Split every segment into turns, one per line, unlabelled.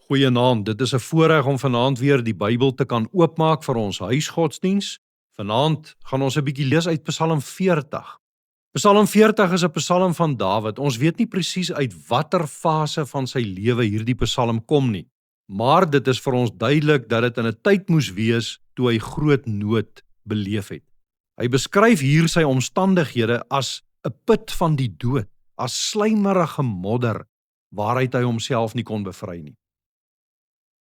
Goeienaand, dit is 'n voorreg om vanaand weer die Bybel te kan oopmaak vir ons huisgodsdiens. Vanaand gaan ons 'n bietjie lees uit Psalm 40. Psalm 40 is 'n psalm van Dawid. Ons weet nie presies uit watter fase van sy lewe hierdie psalm kom nie, maar dit is vir ons duidelik dat dit in 'n tyd moes wees toe hy groot nood beleef het. Hy beskryf hier sy omstandighede as 'n put van die dood, as slijmerige modder waaruit hy homself nie kon bevry nie.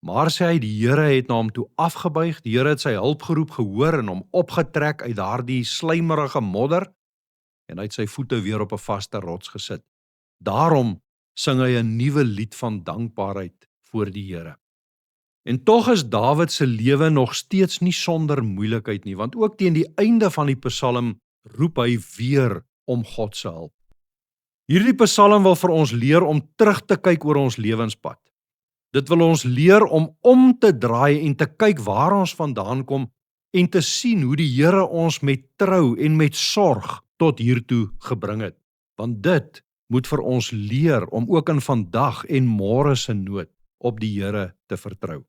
Maar sê hy, die Here het na hom toe afgebuig, die Here het sy hulpgeroep gehoor en hom opgetrek uit daardie slijmerige modder en hy het sy voete weer op 'n vaste rots gesit. Daarom sing hy 'n nuwe lied van dankbaarheid voor die Here. En tog is Dawid se lewe nog steeds nie sonder moeilikheid nie, want ook teen die einde van die psalm roep hy weer om God se hulp. Hierdie psalm wil vir ons leer om terug te kyk oor ons lewenspad. Dit wil ons leer om te draai en te kyk waar ons vandaan kom en te sien hoe die Here ons met trou en met sorg tot hiertoe gebring het. Want dit moet vir ons leer om ook in vandag en môre se nood op die Here te vertrou.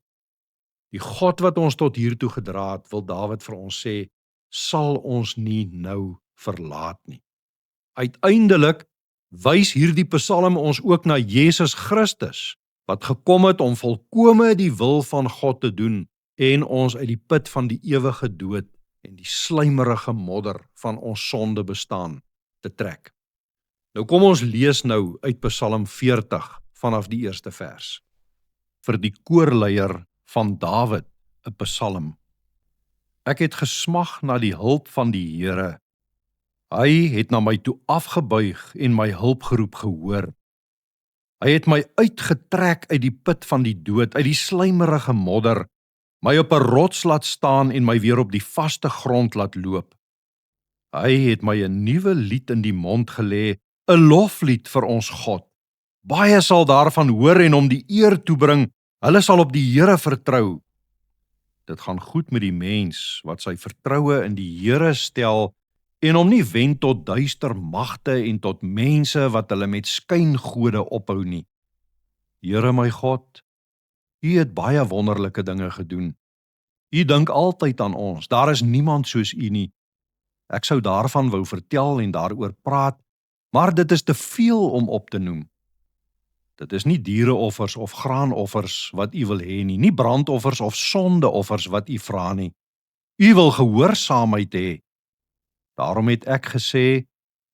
Die God wat ons tot hiertoe gedra het, wil Dawid vir ons sê, sal ons nie nou verlaat nie. Uiteindelik wys hierdie psalm ons ook na Jesus Christus, wat gekom het om volkome die wil van God te doen en ons uit die put van die ewige dood en die slijmerige modder van ons sonde bestaan te trek. Nou kom ons lees nou uit Psalm 40 vanaf die eerste vers. Vir die koorleier van Dawid, 'n psalm. Ek het gesmag na die hulp van die Here. Hy het na my toe afgebuig en my hulpgeroep gehoor. Hy het my uitgetrek uit die put van die dood, uit die slijmerige modder, my op 'n rots laat staan en my weer op die vaste grond laat loop. Hy het my 'n nuwe lied in die mond gelê, 'n loflied vir ons God. Baie sal daarvan hoor en hom die eer toebring, hulle sal op die Here vertrou. Dit gaan goed met die mens wat sy vertroue in die Here stel en hom nie wend tot duister magte en tot mense wat hulle met skyngode ophou nie. Here my God, U het baie wonderlike dinge gedoen. U dink altyd aan ons, daar is niemand soos U nie. Ek sou daarvan wou vertel en daaroor praat, maar dit is te veel om op te noem. Dit is nie diereoffers of graanoffers wat U wil hê nie, nie brandoffers of sondeoffers wat U vra nie. U wil gehoorsaamheid hê. Daarom het ek gesê,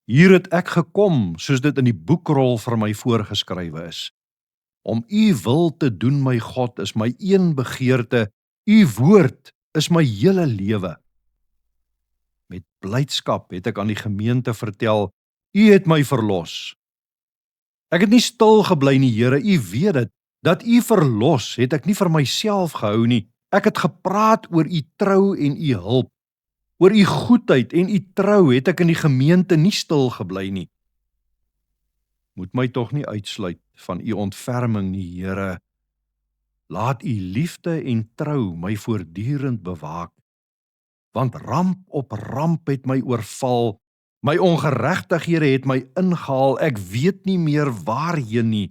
hier het ek gekom, soos dit in die boekrol vir my voorgeskrywe is. Om U wil te doen, my God, is my een begeerte, U woord is my hele lewe. Met blydskap het ek aan die gemeente vertel, U het my verlos. Ek het nie stil gebly nie, Here, U weet dit, dat U verlos het ek nie vir myself gehou nie, ek het gepraat oor U trou en U hulp. Oor U goedheid en U trou het ek in die gemeente nie stil gebly nie. Moet my tog nie uitsluit van U ontferming nie, Here. Laat U liefde en trou my voortdurend bewaak. Want ramp op ramp het my oorval, my ongeregtighede het my ingehaal, ek weet nie meer waarheen nie.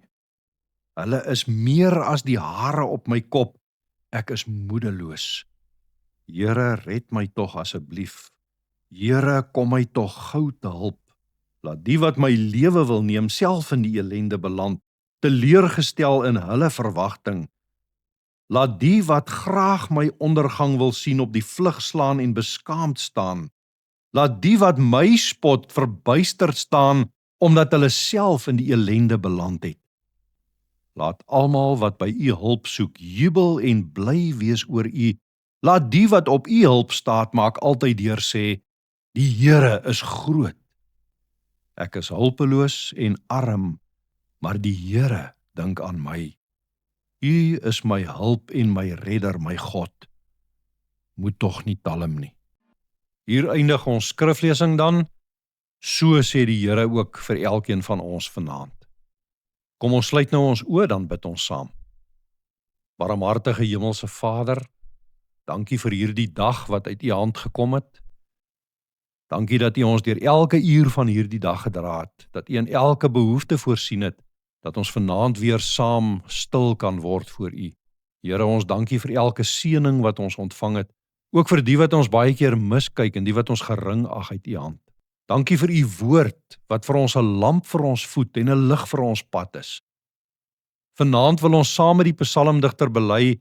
Hulle is meer as die hare op my kop, ek is moedeloos. Here, red my tog asseblief. Here, kom my tog gou te hulp. Laat die wat my lewe wil neem, self in die ellende beland, teleurgestel in hulle verwagting. Laat die wat graag my ondergang wil sien op die vlug slaan en beskaamd staan. Laat die wat my spot verbuisterd staan, omdat hulle self in die ellende beland het. Laat almal wat by U hulp soek, jubel en bly wees oor U. Laat die wat op U hulp staat maak altyd deur sê, die Here is groot. Ek is hulpeloos en arm, maar die Here dink aan my. U is my hulp en my redder, my God. Moet tog nie talm nie. Hier eindig ons skriflesing dan. So sê die Here ook vir elkeen van ons vanaand. Kom ons sluit nou ons oë, dan bid ons saam. Barmhartige Hemelse Vader, dankie vir hierdie dag wat uit U hand gekom het. Dankie dat U ons deur elke uur van hierdie dag gedra het, dat U in elke behoefte voorsien het, dat ons vanaand weer saam stil kan word voor U. Here, ons dankie vir elke seëning wat ons ontvang het, ook vir die wat ons baie keer miskyk en die wat ons gering ag uit U hand. Dankie vir U woord, wat vir ons 'n lamp vir ons voet en 'n lig vir ons pad is. Vanaand wil ons saam met die psalmdigter bely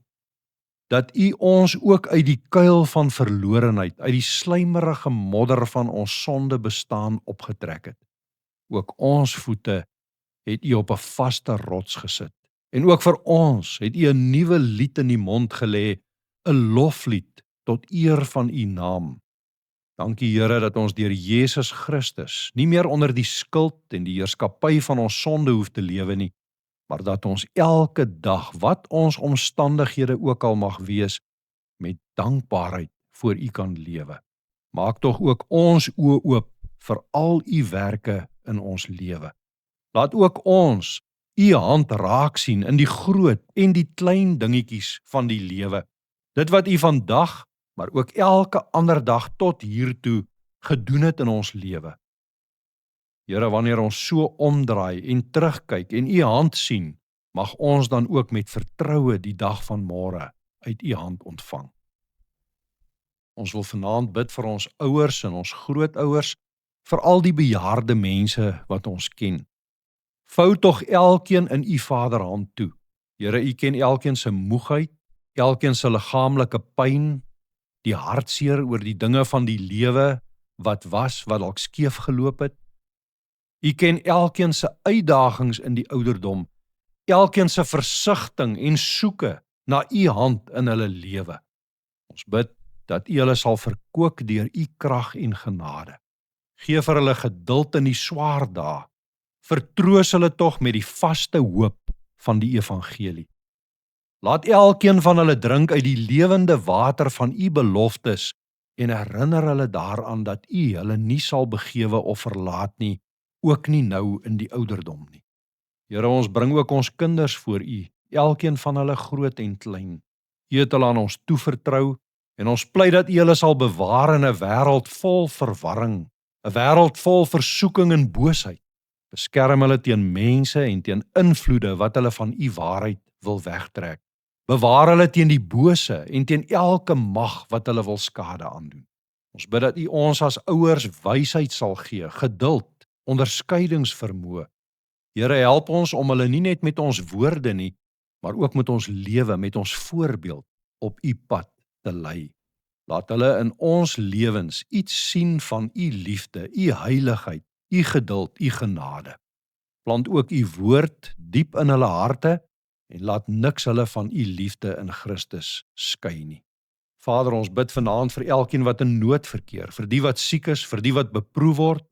dat U ons ook uit die kuil van verlorenheid, uit die slijmerige modder van ons sonde bestaan opgetrek het. Ook ons voete het U op 'n vaste rots gesit. En ook vir ons het U 'n nuwe lied in die mond gelê, 'n loflied tot eer van U naam. Dankie Here dat ons deur Jesus Christus nie meer onder die skuld en die heerskappy van ons sonde hoef te lewe nie, maar dat ons elke dag, wat ons omstandighede ook al mag wees, met dankbaarheid voor U kan lewe. Maak tog ook ons oë oop vir al U werke in ons lewe. Laat ook ons U hand raak sien in die groot en die klein dingetjies van die lewe. Dit wat U vandag, maar ook elke ander dag tot hiertoe gedoen het in ons lewe. Here, wanneer ons so omdraai en terugkyk en U hand sien, mag ons dan ook met vertroue die dag van môre uit U hand ontvang. Ons wil vanaand bid vir ons ouers en ons grootouers, vir al die bejaarde mense wat ons ken. Vou tog elkeen in U Vaderhand toe. Here, U ken elkeen se moegheid, elkeen se liggaamlike pyn, die hartseer oor die dinge van die lewe wat dalk skeef geloop het. U ken elkeen se uitdagings in die ouderdom, elkeen se versigtiging en soeke na U hand in hulle lewe. Ons bid dat U hulle sal verkoop deur U krag en genade. Gee vir hulle geduld in die swaar dae. Vertroos hulle tog met die vaste hoop van die evangelie. Laat elkeen van hulle drink uit die lewende water van U beloftes en herinner hulle daaraan dat U hulle nie sal begewe of verlaat nie, ook nie nou in die ouderdom nie. Here, ons bring ook ons kinders voor U, elkeen van hulle groot en klein. U het hulle aan ons toevertrou en ons pleit dat U hulle sal bewaar in 'n wêreld vol verwarring, 'n wêreld vol versoeking en boosheid. Beskerm hulle teen mense en teen invloede wat hulle van U waarheid wil wegtrek. Bewaar hulle teen die bose en teen elke mag wat hulle wil skade aandoen. Ons bid dat U ons as ouers wysheid sal gee, geduld, onderskeidingsvermoë. Here, help ons om hulle nie net met ons woorde nie, maar ook met ons lewe, met ons voorbeeld op U pad te lei. Laat hulle in ons lewens iets sien van U liefde, U heiligheid, U geduld, U genade. Plant ook U woord diep in hulle harte en laat niks hulle van U liefde in Christus skei nie. Vader, ons bid vanaand vir elkeen wat in nood verkeer, vir die wat siek is, vir die wat beproef word,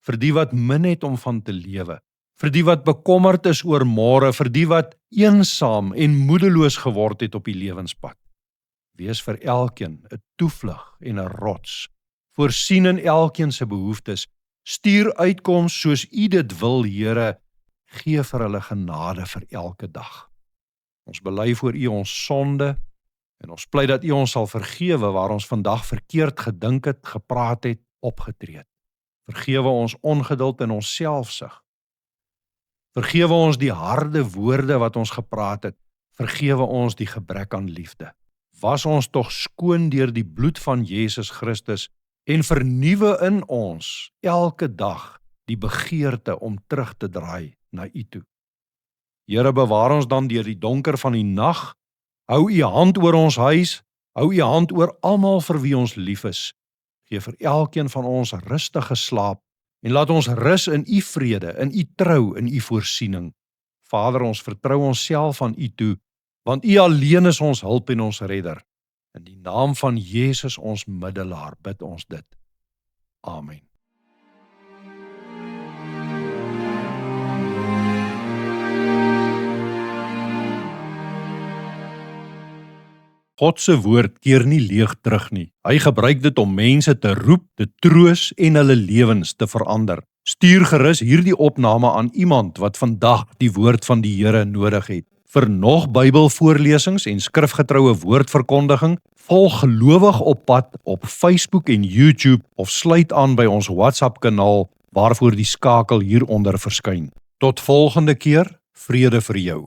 vir die wat min het om van te lewe, vir die wat bekommerd is oor môre, vir die wat eensaam en moedeloos geword het op die lewenspad. Wees vir elkeen 'n toevlug en 'n rots. Voorsien in elkeen se behoeftes. Stuur uitkoms soos U dit wil, Here. Gee vir hulle genade vir elke dag. Ons bely voor U ons sonde en ons pleit dat U ons sal vergewe waar ons vandag verkeerd gedink het, gepraat het, opgetree het. Vergewe ons ongeduld en ons selfsug. Vergewe ons die harde woorde wat ons gepraat het. Vergewe ons die gebrek aan liefde. Was ons tog skoon deur die bloed van Jesus Christus en vernuwe in ons elke dag die begeerte om terug te draai na U toe. Here, bewaar ons dan deur die donker van die nag. Hou U hand oor ons huis. Hou U hand oor almal vir wie ons lief is. Gee vir elkeen van ons rustige slaap en laat ons rus in U vrede, in U trou, in U voorsiening. Vader, ons vertrou onsself aan U toe, want U alleen is ons hulp en ons redder. In die naam van Jesus ons middelaar bid ons dit. Amen. God se woord keer nie leeg terug nie. Hy gebruik dit om mense te roep, te troos en hulle lewens te verander. Stuur gerus hierdie opname aan iemand wat vandag die woord van die Here nodig het. Vir nog Bybelvoorlesings en skrifgetroue woordverkondiging, volg Gelowig op Pad op Facebook en YouTube of sluit aan by ons WhatsApp kanaal waarvoor die skakel hieronder verskyn. Tot volgende keer, vrede vir jou.